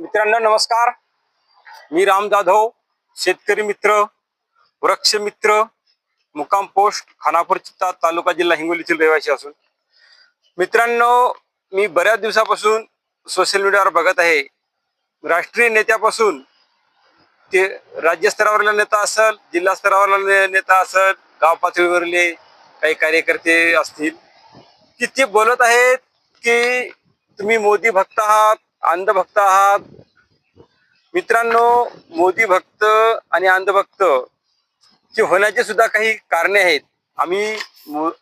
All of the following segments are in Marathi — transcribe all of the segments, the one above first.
मित्रांनो नमस्कार. मी राम जाधव, शेतकरी मित्र, वृक्ष मित्र, मुक्काम पोस्ट खानापूर चित्ता, तालुका जिल्हा हिंगोलीतील रहिवासी असून मित्रांनो मी बऱ्याच दिवसापासून सोशल मीडियावर बघत आहे. राष्ट्रीय नेत्यापासून ते राज्य स्तरावरला नेता असेल, जिल्हा स्तरावरला नेता असेल, गाव पातळीवरले काही कार्यकर्ते असतील की ते बोलत आहेत की तुम्ही मोदी भक्त आहात, अंधभक्त आहात. मित्रांनो मोदी भक्त आणि अंधभक्त चे होण्याचे सुद्धा काही कारणे आहेत. आम्ही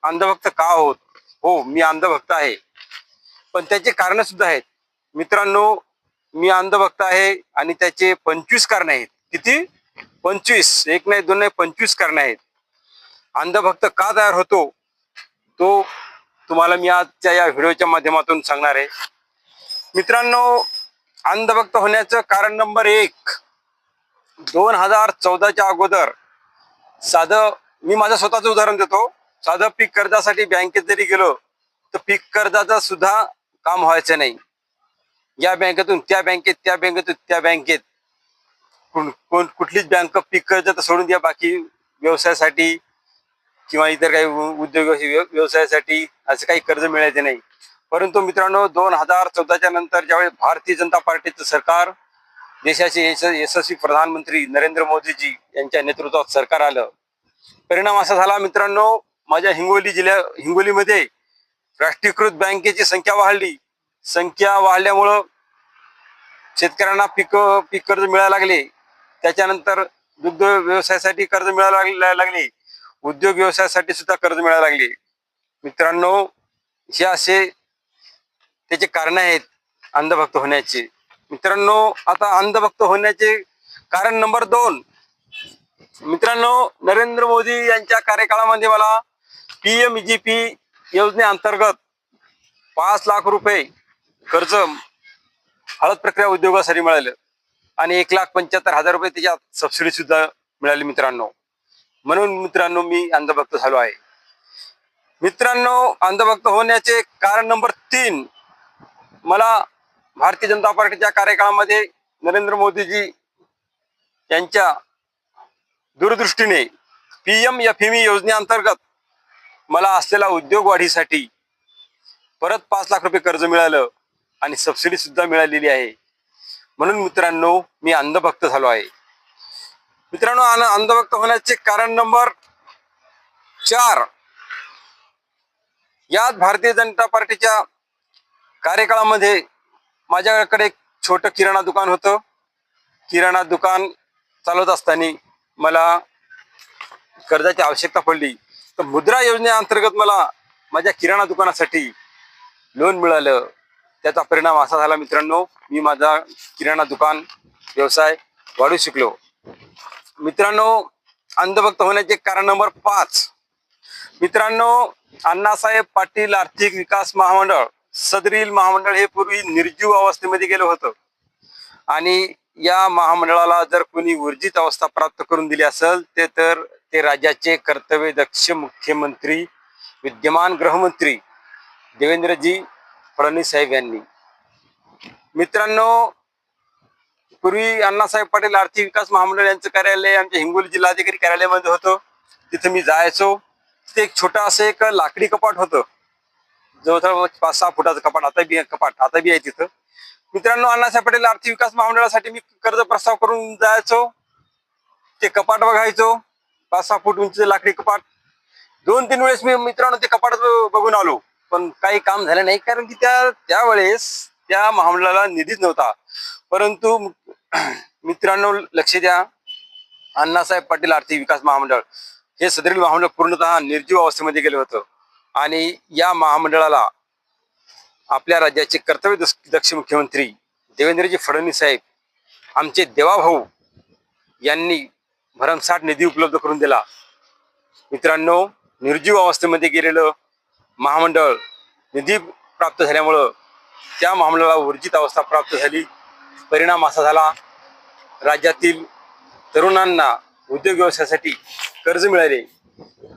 अंधभक्त का आहोत? हो, मी अंधभक्त आहे, पण त्याचे कारण सुद्धा आहेत. मित्रांनो मी अंधभक्त आहे आणि त्याचे 25 कारण आहेत. किती? 25. एक नाही, दोन नाही, 25 कारण आहेत. अंधभक्त का तयार होतो तो तुम्हाला मी आजच्या या व्हिडिओच्या माध्यमातून सांगणार आहे. मित्रांनो अंधभक्त होण्याचं कारण नंबर 1, 2014च्या अगोदर साधं मी माझं स्वतःचं उदाहरण देतो. साधं पीक कर्जासाठी बँकेत जरी गेलो तर पीक कर्जाचं सुद्धा काम व्हायचं नाही. या बँकेतून त्या बँकेत, त्या बँकेतून त्या बँकेत, कुठलीच बँक पीक कर्ज तर सोडून द्या, बाकी व्यवसायासाठी किंवा इतर काही उद्योग व्यवसायासाठी असं काही कर्ज मिळायचे नाही. परंतु मित्रांनो 2014च्या नंतर ज्यावेळेस भारतीय जनता पार्टीचं सरकार, देशाचे यशस्वी प्रधानमंत्री नरेंद्र मोदीजी यांच्या नेतृत्वात सरकार आलं, परिणाम असा झाला मित्रांनो, माझ्या हिंगोलीमध्ये राष्ट्रीयकृत बँकेची संख्या वाढली. संख्या वाढल्यामुळं शेतकऱ्यांना पीक कर्ज मिळायला लागले. त्याच्यानंतर दुग्ध व्यवसायासाठी कर्ज मिळायला लागले, उद्योग व्यवसायासाठी सुद्धा कर्ज मिळायला लागले. मित्रांनो हे असे त्याचे कारण आहेत अंधभक्त होण्याचे. मित्रांनो आता अंधभक्त होण्याचे कारण नंबर 2, मित्रांनो नरेंद्र मोदी यांच्या कार्यकाळामध्ये मला PMGP योजनेअंतर्गत 5 लाख रुपये कर्ज हळद प्रक्रिया उद्योगासाठी मिळालं आणि 1,75,000 रुपये त्याच्यात सबसिडी सुद्धा मिळाली मित्रांनो. म्हणून मित्रांनो मी अंधभक्त झालो आहे. मित्रांनो अंधभक्त होण्याचे कारण नंबर 3, मला भारतीय जनता पार्टीच्या कार्यकाळामध्ये नरेंद्र मोदीजी यांच्या दूरदृष्टीने PMFME योजनेअंतर्गत मला असलेला उद्योग वाढीसाठी परत 5 लाख रुपये कर्ज मिळालं आणि सबसिडी सुद्धा मिळालेली आहे. म्हणून मित्रांनो मी अंधभक्त झालो आहे. मित्रांनो अंधभक्त होण्याचे कारण नंबर 4, याच भारतीय जनता पार्टीच्या कार्यकाळामध्ये माझ्याकडे एक छोटं किराणा दुकान होतं. किराणा दुकान चालवत असताना मला कर्जाची आवश्यकता पडली, तर मुद्रा योजनेअंतर्गत मला माझ्या किराणा दुकानासाठी लोन मिळालं. त्याचा परिणाम असा झाला मित्रांनो, मी माझा किराणा दुकान व्यवसाय वाढवू शिकलो. मित्रांनो अंधभक्त होण्याचे कारण नंबर 5, मित्रांनो अण्णासाहेब पाटील आर्थिक विकास महामंडळ, सदरील महामंडळ हे पूर्वी निर्जीव अवस्थेमध्ये गेलं होतं आणि या महामंडळाला जर कोणी ऊर्जित अवस्था प्राप्त करून दिली असेल तर ते राज्याचे कर्तव्यदक्ष मुख्यमंत्री, विद्यमान गृहमंत्री देवेंद्रजी फडणवीस साहेब यांनी. मित्रांनो पूर्वी अण्णासाहेब पाटील आर्थिक विकास महामंडळ यांचं कार्यालय आमच्या हिंगोली जिल्हाधिकारी कार्यालयामध्ये होतं. तिथं मी जायचो. तिथे एक छोटा असं एक लाकडी कपाट होतं, जवळजवळ 5-6 फुटाचं कपाट. आता बी आहे तिथं. मित्रांनो अण्णासाहेब पाटील आर्थिक विकास महामंडळासाठी मी कर्ज प्रस्ताव करून जायचो. ते कपाट बघायचो, 5-6 फूट उंचीचं लाकडी कपाट. 2-3 वेळेस मी मित्रांनो ते कपाट बघून आलो, पण काही काम झालं नाही, कारण की त्यावेळेस त्या महामंडळाला निधीच नव्हता. परंतु मित्रांनो लक्ष द्या, अण्णासाहेब पाटील आर्थिक विकास महामंडळ हे सदरील महामंडळ पूर्णतः निर्जीव अवस्थेमध्ये गेलं होतं आणि या महामंडळाला आपल्या राज्याचे कर्तव्यदक्ष मुख्यमंत्री देवेंद्रजी फडणवीस साहेब, आमचे देवाभाऊ यांनी भरमसाठ निधी उपलब्ध करून दिला. मित्रांनो निर्जीव अवस्थेमध्ये गेलेलं महामंडळ निधी प्राप्त झाल्यामुळं त्या महामंडळाला ऊर्जित अवस्था प्राप्त झाली. परिणाम असा झाला, राज्यातील तरुणांना उद्योग व्यवसायासाठी कर्ज मिळाले.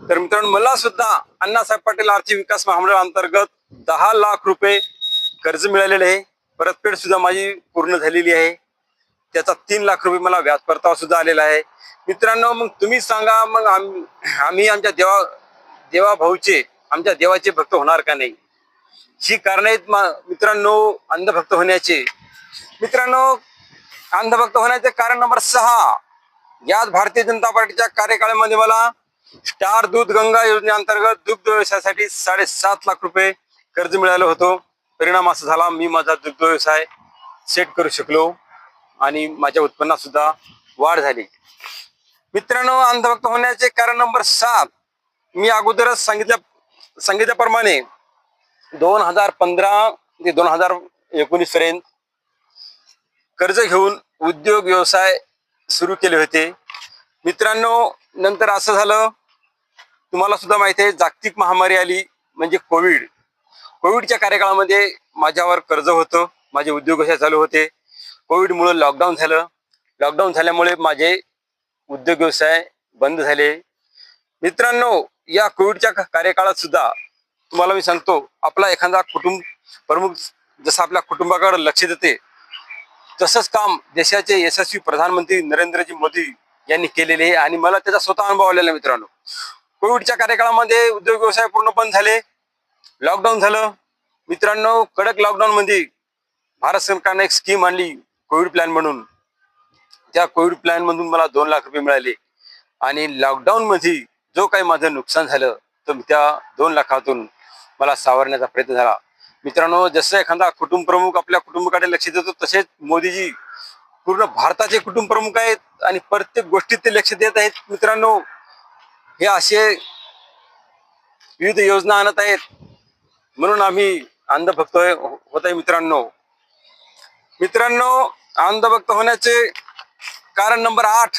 तर मित्रांनो मला सुद्धा अण्णासाहेब पाटील आर्थिक विकास महामंडळ अंतर्गत 10 लाख रुपये कर्ज मिळालेले आहे. परतफेड सुद्धा माझी पूर्ण झालेली आहे. त्याचा 3 लाख रुपये मला व्याज परतावा सुद्धा आलेला आहे. मित्रांनो, मग तुम्ही सांगा, मग आम्ही आमच्या देवा भाऊचे, आमच्या देवाचे भक्त होणार का नाही? ही कारण आहेत मित्रांनो अंधभक्त होण्याचे. मित्रांनो, अंधभक्त होण्याचे कारण नंबर 6. याच भारतीय जनता पार्टीच्या कार्यकाळामध्ये मला स्टार दूध गंगा योजनेअंतर्गत दुग्ध व्यवसायासाठी 7.5 लाख रुपये कर्ज मिळालं होतं. परिणाम असा झाला, मी माझा दुग्ध व्यवसाय सेट करू शकलो आणि माझ्या उत्पन्नात सुद्धा वाढ झाली. मित्रांनो, अंधभक्त होण्याचे कारण नंबर 7, मी अगोदरच सांगितल्याप्रमाणे 2015 ते 2019 पर्यंत कर्ज घेऊन उद्योग व्यवसाय सुरू केले होते. मित्रांनो, नंतर असं झालं, तुम्हाला सुद्धा माहिती आहे, जागतिक महामारी आली म्हणजे कोविडच्या कार्यकाळामध्ये माझ्यावर कर्ज होतं, माझे उद्योग व्यवसाय चालू होते. कोविडमुळे लॉकडाऊन झालं. लॉकडाऊन झाल्यामुळे माझे उद्योग व्यवसाय बंद झाले. मित्रांनो, या कोविडच्या कार्यकाळात सुद्धा तुम्हाला मी सांगतो, आपला एखादा कुटुंब प्रमुख जसं आपल्या कुटुंबाकडे लक्ष देते, तसंच काम देशाचे यशस्वी प्रधानमंत्री नरेंद्रजी मोदी यांनी केलेले आहे आणि मला त्याचा स्वतः अनुभव आलेला आहे. मित्रांनो, कोविडच्या कार्यकाळामध्ये उद्योग व्यवसाय पूर्ण बंद झाले, लॉकडाऊन झालं. मित्रांनो, कडक लॉकडाऊन मध्ये भारत सरकारने एक स्कीम आणली कोविड प्लॅन म्हणून. त्या कोविड प्लॅन मधून मला 2 लाख रुपये मिळाले आणि लॉकडाऊन मध्ये जो काही माझं नुकसान झालं तर त्या 2 लाखातून मला सावरण्याचा प्रयत्न झाला. मित्रांनो, जसं एखादा कुटुंब प्रमुख आपल्या कुटुंबाकडे लक्ष देतो, तसेच मोदीजी पूर्ण भारताचे कुटुंब प्रमुख आहेत आणि प्रत्येक गोष्टीत ते लक्ष देत आहेत. मित्रांनो, हे असे विविध योजना आणत आहेत, म्हणून आम्ही अंधभक्त होत आहे. मित्रांनो, अंधभक्त होण्याचे कारण नंबर 8,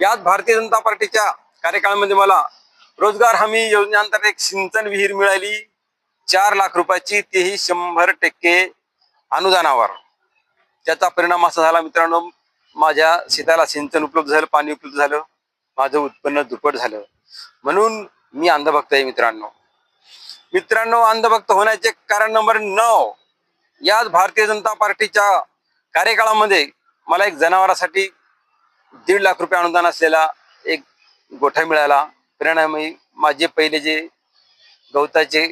याच भारतीय जनता पार्टीच्या कार्यकाळामध्ये मला रोजगार हमी योजनेअंतर्गत एक सिंचन विहीर मिळाली 4 लाख रुपयाची, तेही 100% अनुदानावर. त्याचा परिणाम असा झाला मित्रांनो, माझ्या शेताला सिंचन उपलब्ध झालं, पाणी उपलब्ध झालं, माझं उत्पन्न दुप्पट झालं. म्हणून मी अंधभक्त आहे. मित्रांनो, अंधभक्त होण्याचे कारण नंबर 9, याच भारतीय जनता पार्टीच्या कार्यकाळामध्ये मला एक जनावरांसाठी 1.5 लाख रुपये अनुदान असलेला एक गोठा मिळाला. परिणामी माझे पहिले जे गवताचे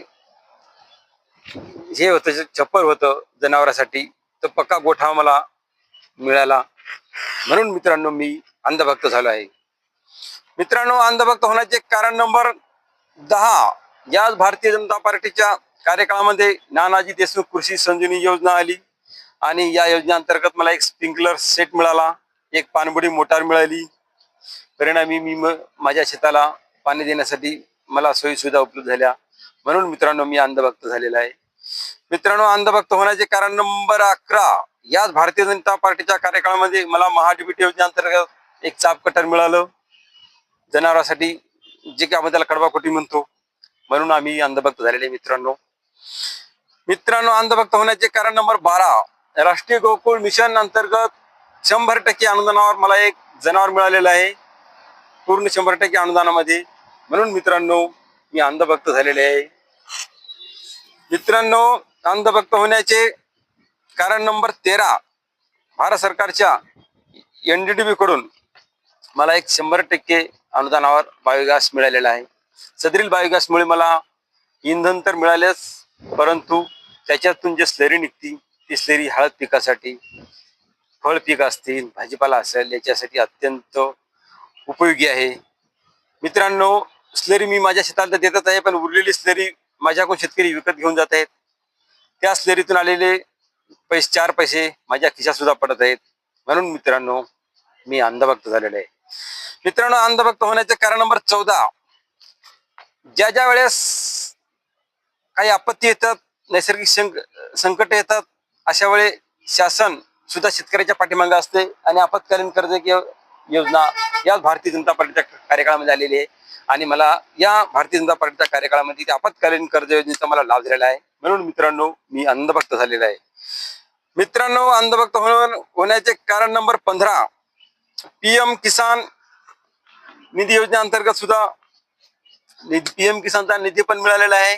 हे होतं, छप्पर होतं जनावरांसाठी, तर पक्का गोठा मला मिळाला. म्हणून मित्रांनो, मी अंधभक्त झालो आहे. मित्रांनो, अंधभक्त होण्याचे कारण नंबर 10, याच भारतीय जनता पार्टीच्या कार्यकाळामध्ये नानाजी देशमुख कृषी संजीवनी योजना आली आणि या योजनेअंतर्गत मला एक स्प्रिंकलर सेट मिळाला, एक पाणबुडी मोटार मिळाली. परिणामी मी माझ्या शेताला पाणी देण्यासाठी मला सोयी सुविधा उपलब्ध झाल्या. म्हणून मित्रांनो, मी अंधभक्त झालेला आहे. मित्रांनो, अंधभक्त होण्याचे कारण नंबर 11, याच भारतीय जनता पार्टीच्या कार्यकाळामध्ये मला महाडीबीटी योजनेअंतर्गत एक चाप कटर मिळालं जनावरांसाठी, जे की आपण त्याला कडबाकोटी म्हणतो. म्हणून आम्ही अंधभक्त झालेले. मित्रांनो, अंधभक्त होण्याचे कारण नंबर 12, राष्ट्रीय गोकुळ मिशन अंतर्गत 100% अनुदानावर मला एक जनावर मिळालेलं आहे, पूर्ण 100% अनुदानामध्ये. म्हणून मित्रांनो, मी अंधभक्त झालेले आहे. मित्रांनो, अंधभक्त होण्याचे कारण नंबर 13, भारत सरकारच्या NDDB कडून मला एक 100% अनुदानावर बायोगॅस मिळालेला आहे. सदरील बायोगॅसमुळे मला इंधन तर मिळालेच, परंतु त्याच्यातून जे स्लरी निघती, ती स्लरी हळद पिकासाठी, फळ पीक असतील, भाजीपाला असेल, याच्यासाठी अत्यंत उपयोगी आहे. मित्रांनो, स्लरी मी माझ्या शेताला देतच आहे, पण उरलेली स्लरी माझ्याकडून शेतकरी विकत घेऊन जात आहेत. त्या स्लरीतून आलेले 4 पैसे माझ्या खिशात सुद्धा पडत आहेत. म्हणून मित्रांनो, मी अंधभक्त झालेलो आहे. मित्रांनो, अंधभक्त होण्याचे कारण नंबर 14, ज्या वेळेस काही आपत्ती येतात, नैसर्गिक संकट येतात, अशा वेळी शासन सुद्धा शेतकऱ्याच्या पाठीमागे असते आणि आपत्कालीन कर्ज योजना या भारतीय जनता पार्टीच्या कार्यकाळामध्ये आलेली आहे आणि मला या भारतीय जनता पार्टीच्या कार्यकाळामध्ये त्या आपत्कालीन कर्ज योजनेचा मला लाभ झालेला आहे. म्हणून मित्रांनो, मी अंधभक्त झालेला आहे. मित्रांनो, अंधभक्त होण्याचे कारण नंबर 15, PM किसान निधी योजनेअंतर्गत सुद्धा PM किसानचा निधी पण मिळालेला आहे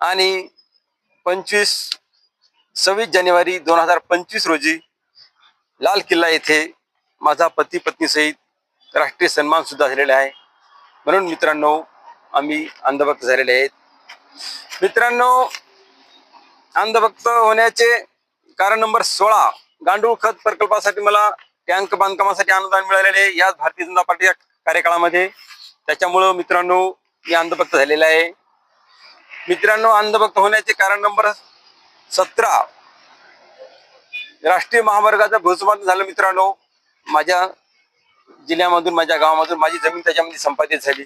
आणि 26 जानेवारी 2025 रोजी लाल किल्ला येथे माझा पती पत्नी सहित राष्ट्रीय सन्मान सुद्धा झालेला आहे. म्हणून मित्रांनो, आम्ही अंधभक्त झालेले आहेत. मित्रांनो, अंधभक्त होण्याचे कारण नंबर 16, गांडूळ खत प्रकल्पासाठी मला टँक बांधकामासाठी अनुदान मिळालेले आहे याच भारतीय जनता पार्टीच्या कार्यकाळामध्ये. त्याच्यामुळं मित्रांनो, मी अंधभक्त झालेला आहे. मित्रांनो, अंधभक्त होण्याचे कारण नंबर 17, राष्ट्रीय महामार्गाचं भूसंपादन झालं. मित्रांनो, माझ्या जिल्ह्यामधून, माझ्या गावामधून माझी जमीन त्याच्यामध्ये संपादित झाली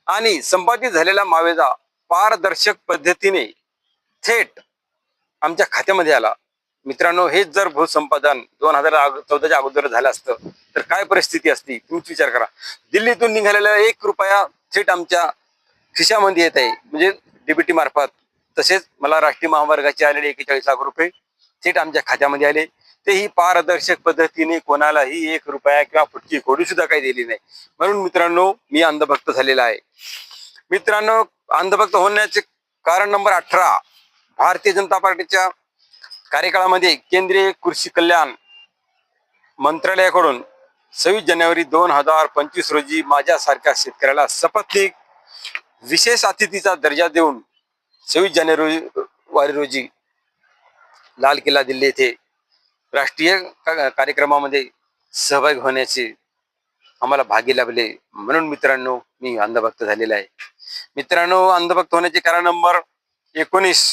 आणि संपादित झालेला मावेजा पारदर्शक पद्धतीने थेट आमच्या खात्यामध्ये आला. मित्रांनो, हेच जर भूसंपादन 2014च्या अगोदर झालं असतं तर काय परिस्थिती असती तुम्हीच विचार करा. दिल्लीतून निघालेला 1 रुपया थेट आमच्या खिशामध्ये येत आहे, म्हणजे डीबीटी मार्फत. तसेच मला राष्ट्रीय महामार्गाचे आलेले 41 लाख रुपये थेट आमच्या खात्यामध्ये आले, तेही पारदर्शक पद्धतीने. कोणालाही 1 रुपया किंवा फुटकी कोडी सुद्धा काही दिली नाही. म्हणून मित्रांनो, मी अंधभक्त झालेला आहे. मित्रांनो, अंधभक्त होण्याचे कारण नंबर 18, भारतीय जनता पार्टीच्या कार्यकाळामध्ये केंद्रीय कृषी कल्याण मंत्रालयाकडून 26 जानेवारी 2025 रोजी माझ्यासारख्या शेतकऱ्याला सपत्नीक विशेष अतिथीचा दर्जा देऊन 26 जानेवारी रोजी लाल किल्ला दिल्ली येथे राष्ट्रीय कार्यक्रमामध्ये सहभागी होण्याचे आम्हाला भाग्य लाभले. म्हणून मित्रांनो, मी अंधभक्त झालेला आहे. मित्रांनो, अंधभक्त होण्याचे कारण नंबर 19,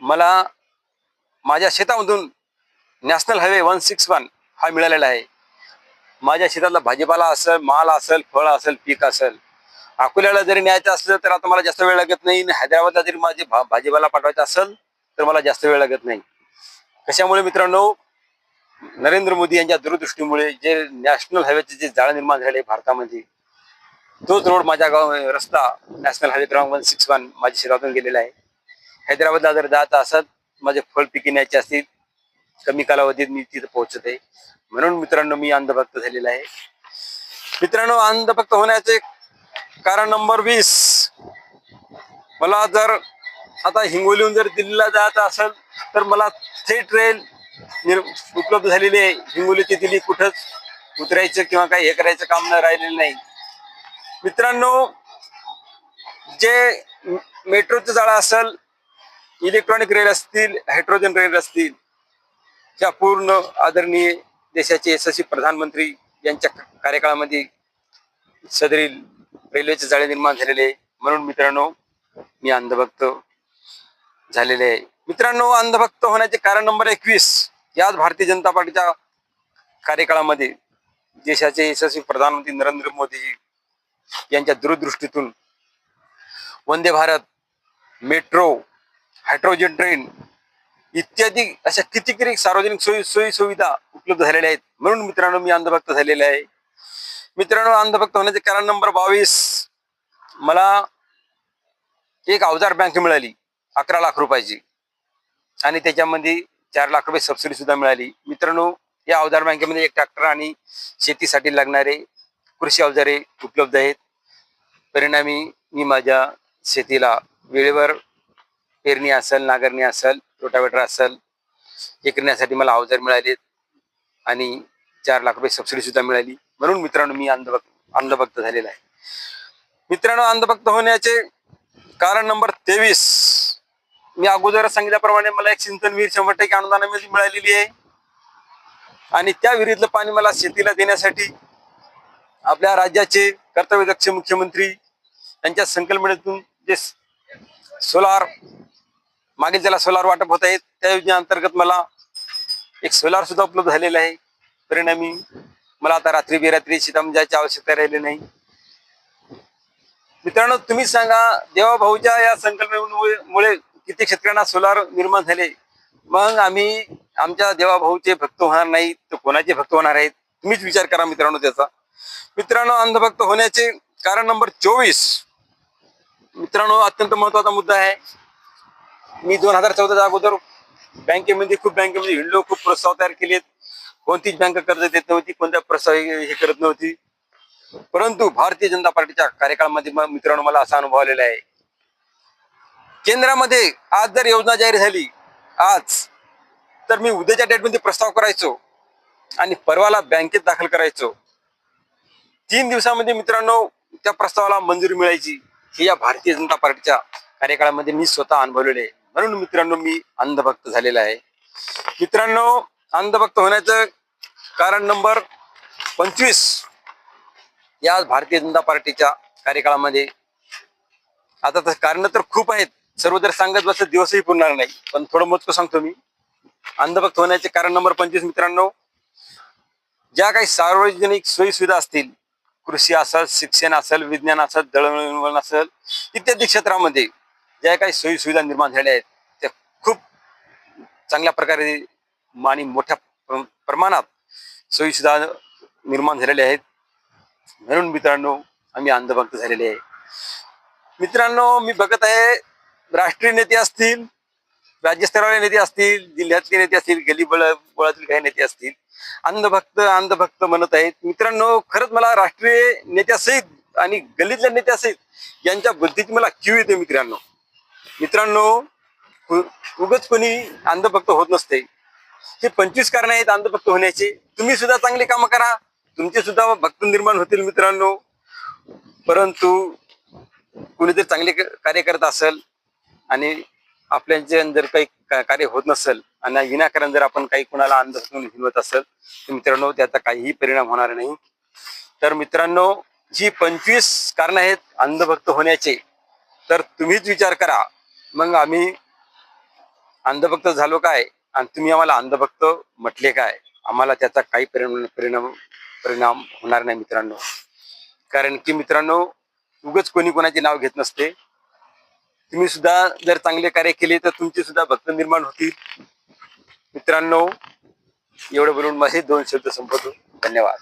मला माझ्या शेतामधून नॅशनल हायवे 161 हा मिळालेला आहे. माझ्या शेतातला भाजीपाला असेल, माल असेल, फळ असेल, पीक असेल, अकोल्याला जरी न्यायचं असलं तर आता मला जास्त वेळ लागत नाही. हैदराबादला जरी माझे भाजीपाला पाठवायचा असेल तर मला जास्त वेळ लागत नाही. कशामुळे मित्रांनो, नरेंद्र मोदी यांच्या दूरदृष्टीमुळे जे नॅशनल हायवेचे जे जाळं निर्माण झाले भारतामध्ये, तोच रोड माझ्या रस्ता नॅशनल हायवे क्रमांक 161 माझ्या शेतातून गेलेला आहे. हैदराबादला जर जायचं असत, माझे फळ पिके न्यायचे असतील, कमी कालावधीत मी तिथे पोहोचत आहे. म्हणून मित्रांनो, मी अंधभक्त झालेला आहे. मित्रांनो, अंधभक्त होण्याचे कारण नंबर 20, मला जर आता हिंगोलीहून जर दिल्लीला जायचं असेल तर मला थेट रेल उपलब्ध झालेली आहे. हिंगोली ते दिल्ली कुठंच उतरायचं किंवा काही हे करायचं काम न राहिलेलं नाही. मित्रांनो, जे मेट्रोचं जाळं असेल, इलेक्ट्रॉनिक रेल असतील, हायड्रोजन रेल असतील, त्या पूर्ण आदरणीय देशाचे यशस्वी प्रधानमंत्री यांच्या कार्यकाळामध्ये सदरी रेल्वेचे जाळे निर्माण झालेले. म्हणून मित्रांनो, मी अंधभक्त झालेले आहे. मित्रांनो, अंधभक्त होण्याचे कारण नंबर 21, याच भारतीय जनता पार्टीच्या कार्यकाळामध्ये देशाचे यशस्वी प्रधानमंत्री नरेंद्र मोदीजी यांच्या दूरदृष्टीतून Vande Bharat, metro, hydrogen train इत्यादी अशा कितीतरी सार्वजनिक सोयी सुविधा उपलब्ध झालेल्या आहेत. म्हणून मित्रांनो, मी अंधभक्त झालेले आहे. मित्रांनो, अंधभक्त होण्याचे कारण नंबर 22, मला एक अवजार बँक मिळाली 11 लाख रुपयाची आणि त्याच्यामध्ये 4 लाख रुपये सबसिडी सुद्धा मिळाली. मित्रांनो, या अवजार बँकेमध्ये 1 ट्रॅक्टर आणि शेतीसाठी लागणारे कृषी अवजारे उपलब्ध आहेत. परिणामी मी माझ्या शेतीला वेळेवर पेरणी असेल, नांगरणी असेल, रोटावेटर असेल, हे करण्यासाठी मला अवजार मिळालेत आणि 4 लाख रुपये सबसिडी सुद्धा मिळाली. म्हणून मित्रांनो, मी अंधभक्त झालेला आहे. मित्रांनो, अंधभक्त होण्याचे कारण नंबर 23, मी अगोदर सांगितल्याप्रमाणे मला एक सिंचन विहीर 100% अनुदानामध्ये मिळालेली आहे आणि त्या विहिरीतलं पाणी मला शेतीला देण्यासाठी आपल्या राज्याचे कर्तव्यदक्ष मुख्यमंत्री यांच्या संकल्पनेतून जे सोलार, मागील त्याला सोलार वाटप होत आहेत, त्या योजनेअंतर्गत मला एक सोलार सुद्धा उपलब्ध झालेला आहे. परिणामी मला आता रात्री बेरात्री शेतामध्ये जायची आवश्यकता राहिली नाही. मित्रांनो, तुम्ही सांगा, देवाभाऊच्या या संकल्पनेमुळे किती शेतकऱ्यांना सोलार निर्माण झाले. मग आम्ही आमच्या देवाभाऊचे भक्त होणार नाही तर कोणाचे भक्त होणार आहेत? तुम्हीच विचार करा मित्रांनो त्याचा. मित्रांनो, अंधभक्त होण्याचे कारण नंबर 24, मित्रांनो, अत्यंत महत्वाचा मुद्दा आहे. मी 2014च्या अगोदर खूप बँकेमध्ये हिंडलो, खूप प्रस्ताव तयार केलेत. कोणतीच बँक कर्ज देत नव्हती, कोणत्या प्रस्ताव हे करत नव्हती. परंतु भारतीय जनता पार्टीच्या कार्यकाळामध्ये मित्रांनो, मला असा अनुभव आलेला आहे. केंद्रामध्ये आज जर योजना जाहीर झाली आज, तर मी उद्याच्या डेटमध्ये प्रस्ताव करायचो आणि परवाला बँकेत दाखल करायचो. 3 दिवसामध्ये मित्रांनो त्या प्रस्तावाला मंजुरी मिळायची. हे या भारतीय जनता पार्टीच्या कार्यकाळामध्ये मी स्वतः अनुभवलेले आहे. म्हणून मित्रांनो मी अंधभक्त झालेला आहे. मित्रांनो, अंधभक्त होण्याचं कारण नंबर 25 या भारतीय जनता पार्टीच्या कार्यकाळामध्ये. आता तर कारण तर खूप आहेत, सर्व जर सांगत बसत दिवसही पुरणार नाही, पण थोडं मोजकं सांगतो मी. अंधभक्त होण्याचे कारण नंबर 25 मित्रांनो, ज्या काही सार्वजनिक सोयी सुविधा असतील, कृषी असेल, शिक्षण असेल, विज्ञान असेल, दळणवळण असेल, इत्यादी क्षेत्रामध्ये ज्या काही सोयी सुविधा निर्माण झाल्या आहेत त्या खूप चांगल्या प्रकारे आणि मोठ्या प्रमाणात सोयी सुविधा निर्माण झालेल्या आहेत. म्हणून मित्रांनो आम्ही अंधभक्त झालेले आहे. मित्रांनो, मी बघत आहे राष्ट्रीय नेते असतील, राज्यस्तरावरील नेते असतील, जिल्ह्यातले नेते असतील, गलीबोळातील काही नेते असतील, अंधभक्त अंधभक्त म्हणत आहेत. मित्रांनो, खरंच मला राष्ट्रीय नेत्यासहित आणि गल्लीतल्या नेत्यासहित यांच्या बुद्धीची मला कीव येते. मित्रांनो, उगाच कोणी अंधभक्त होत नसते. हे 25 कारण आहेत अंधभक्त होण्याचे. तुम्ही सुद्धा चांगली कामं करा, तुमचे सुद्धा भक्त निर्माण होतील मित्रांनो. परंतु कुणीतरी चांगले कार्य करत असेल आणि आपल्याचे जर काही कार्य होत नसेल आणि विनाकारण जर आपण काही कुणाला अंधभक्त हिंवत असेल तर मित्रांनो त्याचा काहीही परिणाम होणार नाही. तर मित्रांनो, जी 25 कारण आहेत अंधभक्त होण्याचे, तर तुम्हीच विचार करा. मग आम्ही अंधभक्त झालो काय आणि तुम्ही आम्हाला अंधभक्त म्हटले काय? आम्हाला त्याचा काही परिणाम होणार नाही मित्रांनो. कारण की मित्रांनो, उगाच कोणी कोणाचे नाव घेत नसते. तुम्ही सुद्धा जर चांगले कार्य केले तर तुमचे सुद्धा भक्त निर्माण होतील. मित्रांनो, एवढं बोलून माझे 2 शब्द संपवतो. धन्यवाद.